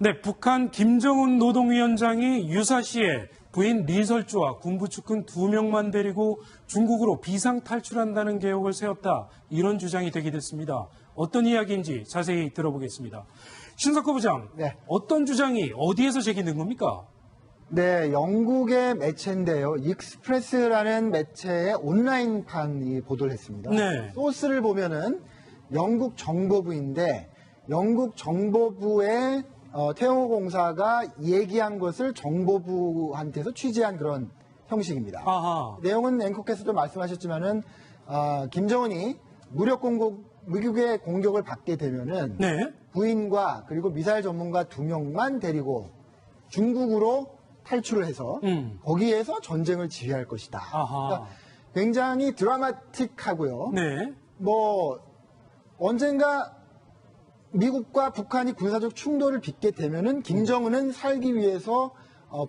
네, 북한 김정은 노동위원장이 유사시에 부인 리설주와 군부 측근 2명만 데리고 중국으로 비상 탈출한다는 계획을 세웠다. 이런 주장이 되게 됐습니다. 어떤 이야기인지 자세히 들어보겠습니다. 신석호 부장, 네. 어떤 주장이 어디에서 제기된 겁니까? 네, 영국의 매체인데요. 익스프레스라는 매체의 온라인판이 보도를 했습니다. 네. 소스를 보면은 영국 정보부인데 영국 정보부의 태영호 공사가 얘기한 것을 정보부한테서 취재한 그런 형식입니다. 아하. 내용은 앵커께서도 말씀하셨지만은 김정은이 미국의 공격을 받게 되면은 네. 부인과 그리고 미사일 전문가 2명만 데리고 중국으로 탈출을 해서 거기에서 전쟁을 지휘할 것이다. 아하. 그러니까 굉장히 드라마틱하고요. 네. 뭐 언젠가 미국과 북한이 군사적 충돌을 빚게 되면은 김정은은 살기 위해서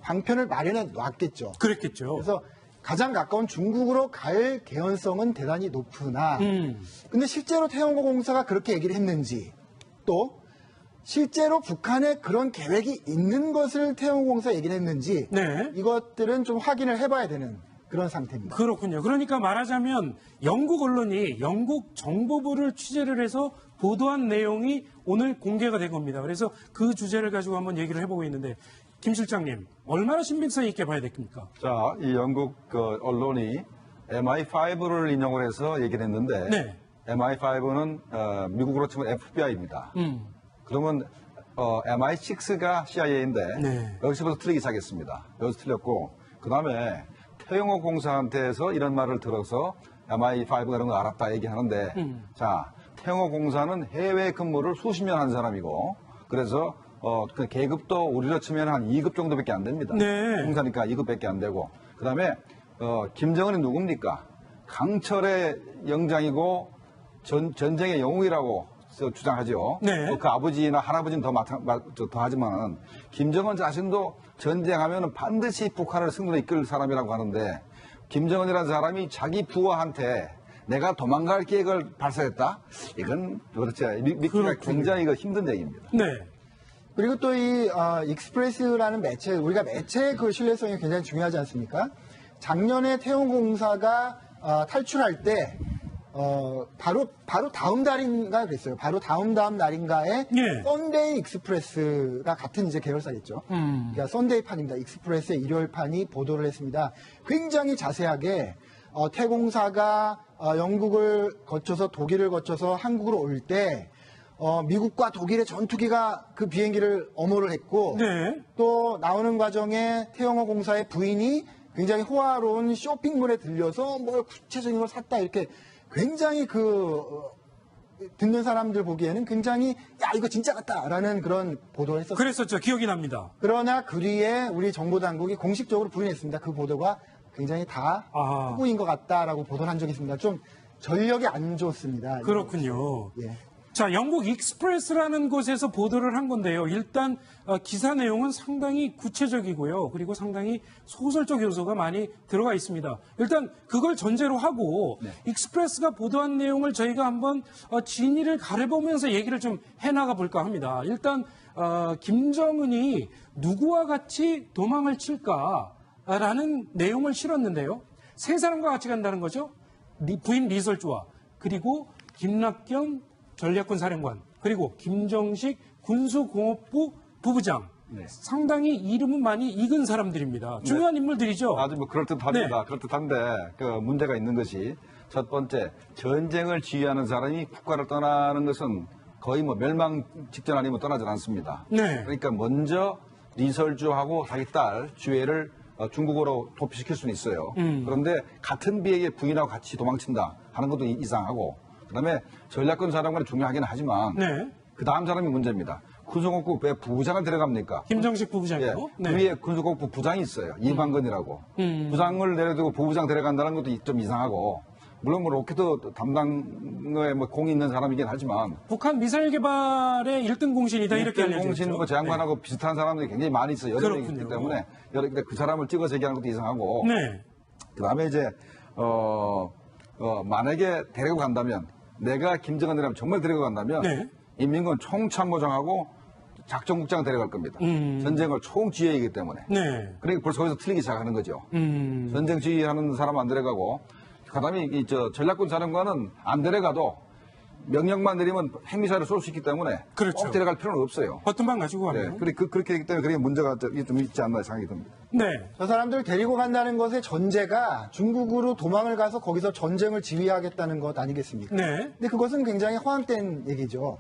방편을 마련해 놨겠죠. 그랬겠죠. 그래서 가장 가까운 중국으로 갈 개연성은 대단히 높으나 근데 실제로 태영호 공사가 그렇게 얘기를 했는지 또 실제로 북한에 그런 계획이 있는 것을 태영호 공사가 얘기를 했는지 네. 이것들은 좀 확인을 해봐야 되는 그런 상태입니다. 그렇군요. 그러니까 말하자면 영국 언론이 영국 정보부를 취재를 해서 보도한 내용이 오늘 공개가 된 겁니다. 그래서 그 주제를 가지고 한번 얘기를 해보고 있는데 김 실장님 얼마나 신빙성 있게 봐야 됩니까? 자, 이 영국 언론이 MI5를 인용을 해서 얘기를 했는데 네. MI5는 미국으로 치면 FBI입니다. 그러면 MI6가 CIA인데 네. 여기서부터 틀리기 시작했습니다. 여기서 틀렸고 그 다음에 태영호 공사한테서 이런 말을 들어서 MI5가 그런 거 알았다 얘기하는데 자, 태영호 공사는 해외 근무를 수십 년 한 사람이고 그래서 그 계급도 우리로 치면 한 2급 정도밖에 안 됩니다. 네. 공사니까 2급밖에 안 되고 그다음에 김정은이 누굽니까? 강철의 영장이고 전쟁의 영웅이라고 주장하죠. 네. 그 아버지나 할아버지는 더 하지만 김정은 자신도 전쟁하면 반드시 북한을 승리로 이끌 사람이라고 하는데 김정은이라는 사람이 자기 부하한테 내가 도망갈 계획을 발사했다? 이건 그렇죠. 믿기가 굉장히 힘든 얘기입니다. 네. 그리고 또 이 익스프레스라는 매체, 우리가 매체의 그 신뢰성이 굉장히 중요하지 않습니까? 작년에 태용공사가 탈출할 때 바로 다음 달인가 그랬어요. 바로 다음 날인가에 예. 썬데이 익스프레스가 같은 이제 계열사겠죠. 그러니까 썬데이 판입니다. 익스프레스의 일요일판이 보도를 했습니다. 굉장히 자세하게 태공사가 영국을 거쳐서 독일을 거쳐서 한국으로 올 때 미국과 독일의 전투기가 그 비행기를 엄호를 했고 네. 또 나오는 과정에 태영호 공사의 부인이 굉장히 호화로운 쇼핑몰에 들려서 뭘 구체적인 걸 샀다 이렇게 굉장히 듣는 사람들 보기에는 굉장히 야 이거 진짜 같다라는 그런 보도를 했었어요. 그랬었죠. 기억이 납니다. 그러나 그 뒤에 우리 정보당국이 공식적으로 부인했습니다. 그 보도가 굉장히 다 허구인 것 같다라고 보도를 한 적이 있습니다. 좀 전력이 안 좋습니다. 그렇군요. 예. 자, 영국 익스프레스라는 곳에서 보도를 한 건데요. 일단 기사 내용은 상당히 구체적이고요. 그리고 상당히 소설적 요소가 많이 들어가 있습니다. 일단 그걸 전제로 하고 익스프레스가 보도한 내용을 저희가 한번 진위를 가려보면서 얘기를 좀 해나가 볼까 합니다. 일단 김정은이 누구와 같이 도망을 칠까라는 내용을 실었는데요. 세 사람과 같이 간다는 거죠. 부인 리설주와 그리고 김락경 전략군 사령관 그리고 김정식 군수공업부 부부장 상당히 이름은 많이 익은 사람들입니다. 중요한 인물들이죠. 아주 뭐 그럴듯합니다. 네. 그럴듯한데 그 문제가 있는 것이 첫 번째 전쟁을 지휘하는 사람이 국가를 떠나는 것은 거의 뭐 멸망 직전 아니면 떠나질 않습니다. 네. 그러니까 먼저 리설주하고 자기 딸 주애를 중국으로 도피시킬 수는 있어요. 그런데 같은 비행기에 부인하고 같이 도망친다 하는 것도 이상하고 그다음에 전략권 사령관이 중요하긴 하지만 네. 그 다음 사람이 문제입니다. 군수공업부 왜 부부장을 데려갑니까? 김정식 부부장이요. 예, 그 위에 군수공업부 부장이 있어요. 이만건이라고. 부장을 내려두고 부부장 데려간다는 것도 좀 이상하고 물론 뭐 로켓 담당에 뭐 공이 있는 사람이긴 하지만 북한 미사일 개발의 1등 공신이다 이렇게 알려져 있죠. 공신 뭐 장관하고 비슷한 사람들이 굉장히 많이 있어요. 여러 명이 있기 그렇군요. 때문에 근데 그 사람을 찍어서 얘기하는 것도 이상하고 네. 그다음에 이제 만약에 데리고 간다면 내가 김정은이라면 정말 데리고 간다면 네. 인민군 총참모장하고 작전국장 데려갈 겁니다. 전쟁을 총지휘이기 때문에. 네. 그러니까 벌써 거기서 틀리기 시작하는 거죠. 전쟁 지휘하는 사람 안 데려가고, 그다음에 전략군 사령관은 안 데려가도 명령만 내리면 핵미사일을 쏠 수 있기 때문에 그렇죠. 꼭 데려갈 필요는 없어요. 버튼만 가지고 가면. 네, 그렇게 되기 때문에 그게 문제가 좀 있지 않나 생각이 듭니다. 네. 저 사람들 데리고 간다는 것의 전제가 중국으로 도망을 가서 거기서 전쟁을 지휘하겠다는 것 아니겠습니까? 네. 근데 그것은 굉장히 허황된 얘기죠.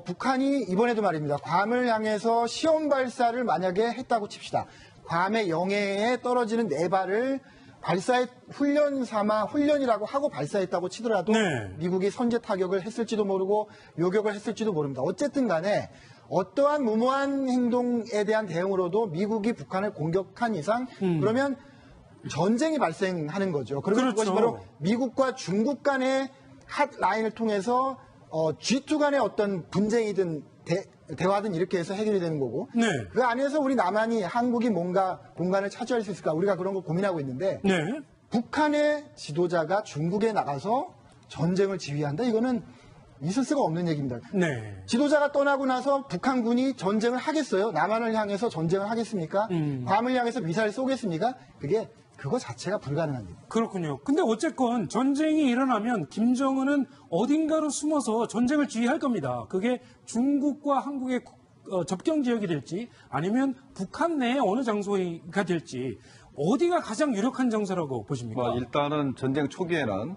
북한이 이번에도 말입니다. 괌을 향해서 시험 발사를 만약에 했다고 칩시다. 괌의 영해에 떨어지는 네 발을 훈련이라고 하고 발사했다고 치더라도 네. 미국이 선제 타격을 했을지도 모르고 요격을 했을지도 모릅니다. 어쨌든 간에 어떠한 무모한 행동에 대한 대응으로도 미국이 북한을 공격한 이상 그러면 전쟁이 발생하는 거죠. 그리고 그렇죠. 그것이 바로 미국과 중국 간의 핫라인을 통해서 G2 간의 어떤 분쟁이든 대화든 이렇게 해서 해결이 되는 거고 네. 그 안에서 우리 남한이 한국이 뭔가 공간을 차지할 수 있을까 우리가 그런 걸 고민하고 있는데 네. 북한의 지도자가 중국에 나가서 전쟁을 지휘한다 이거는 있을 수가 없는 얘기입니다. 네. 지도자가 떠나고 나서 북한군이 전쟁을 하겠어요? 남한을 향해서 전쟁을 하겠습니까? 괌을 향해서 미사일 쏘겠습니까? 그거 자체가 불가능한 일입니다. 그렇군요. 근데 어쨌건 전쟁이 일어나면 김정은은 어딘가로 숨어서 전쟁을 지휘할 겁니다. 그게 중국과 한국의 접경 지역이 될지 아니면 북한 내의 어느 장소가 될지 어디가 가장 유력한 장소라고 보십니까? 일단은 전쟁 초기에는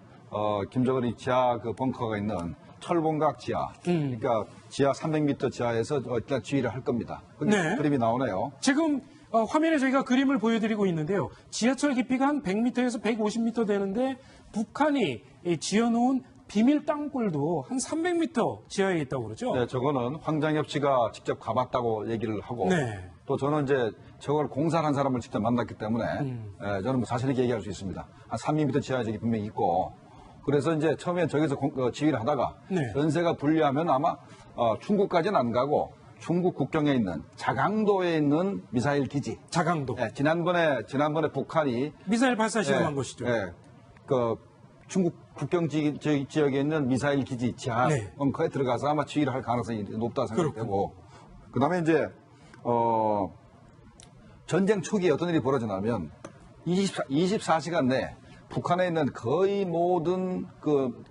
김정은이 지하 그 벙커가 있는 철봉각 지하, 그러니까 지하 300m 지하에서 일단 지휘를 할 겁니다. 네. 그림이 나오네요. 지금 화면에 저희가 그림을 보여드리고 있는데요. 지하철 깊이가 한 100m에서 150m 되는데 북한이 지어놓은 비밀 땅굴도 한 300m 지하에 있다고 그러죠? 네, 저거는 황장엽 씨가 직접 가봤다고 얘기를 하고 네. 또 저는 이제 저걸 공사한 사람을 직접 만났기 때문에 저는 뭐 자신 있게 얘기할 수 있습니다. 한 3m 지하에 저기 분명히 있고 그래서 이제 처음에 저기서 지휘를 하다가 네. 전세가 불리하면 아마 중국까지는 안 가고 중국 국경에 있는 자강도에 있는 미사일 기지. 자강도. 네, 지난번에 북한이 미사일 발사 시험한 예, 것이죠. 예, 그 중국 국경 지역에 있는 미사일 기지 지하 네. 벙커에 들어가서 아마 지휘를 할 가능성이 높다 생각되고 그다음에 이제 전쟁 초기에 어떤 일이 벌어지냐면 24시간 내 북한에 있는 거의 모든 그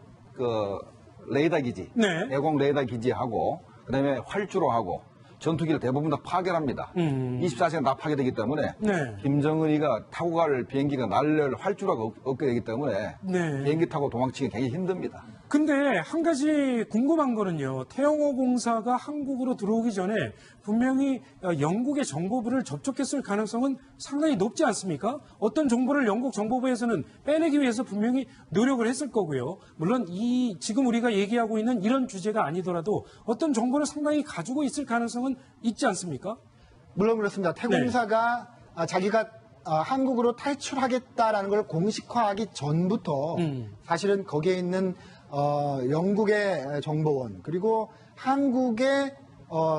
레이더 기지, 네. 대공 레이더 기지하고 그다음에 활주로 하고 전투기를 대부분 다 파괴합니다. 24시간 다 파괴되기 때문에 네. 김정은이가 타고 갈 비행기가 날릴 활주로가 없게 되기 때문에 네. 비행기 타고 도망치기 굉장히 힘듭니다. 근데 한 가지 궁금한 거는요. 태영호 공사가 한국으로 들어오기 전에 분명히 영국의 정보부를 접촉했을 가능성은 상당히 높지 않습니까? 어떤 정보를 영국 정보부에서는 빼내기 위해서 분명히 노력을 했을 거고요. 물론 지금 우리가 얘기하고 있는 이런 주제가 아니더라도 어떤 정보를 상당히 가지고 있을 가능성은 있지 않습니까? 물론 그렇습니다. 태공사가 자기가 한국으로 탈출하겠다라는 걸 공식화하기 전부터 사실은 거기에 있는 영국의 정보원 그리고 한국의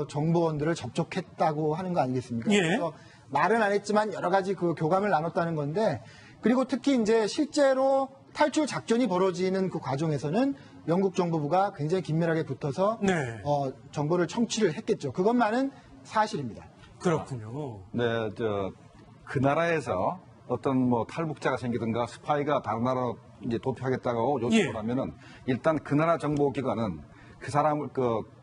정보원들을 접촉했다고 하는 거 아니겠습니까? 예. 그래서 말은 안 했지만 여러 가지 그 교감을 나눴다는 건데 그리고 특히 이제 실제로 탈출 작전이 벌어지는 그 과정에서는 영국 정보부가 굉장히 긴밀하게 붙어서 네. 정보를 청취를 했겠죠. 그것만은 사실입니다. 그렇군요. 네, 그 나라에서 어떤 뭐 탈북자가 생기든가 스파이가 다른 나라로 이제 도피하겠다고 요청을 하면은 일단 그 나라 정보기관은 그 사람을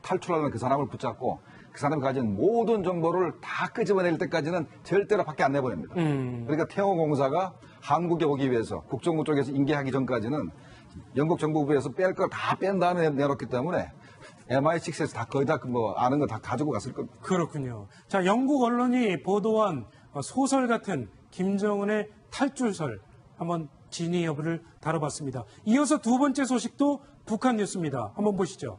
탈출하는 그 사람을 붙잡고 그 사람이 가진 모든 정보를 다 끄집어낼 때까지는 절대로 밖에 안 내보냅니다. 그러니까 태영호공사가 한국에 오기 위해서 국정부 쪽에서 인계하기 전까지는 영국 정보부에서 뺄 걸 다 뺀 다음에 내놓기 때문에 MI6에서 다 거의 다 뭐 아는 거 다 가지고 갔을 겁니다. 그렇군요. 자, 영국 언론이 보도한 소설 같은 김정은의 탈출설 한번 진위 여부를 다뤄봤습니다. 이어서 두 번째 소식도 북한 뉴스입니다. 한번 보시죠.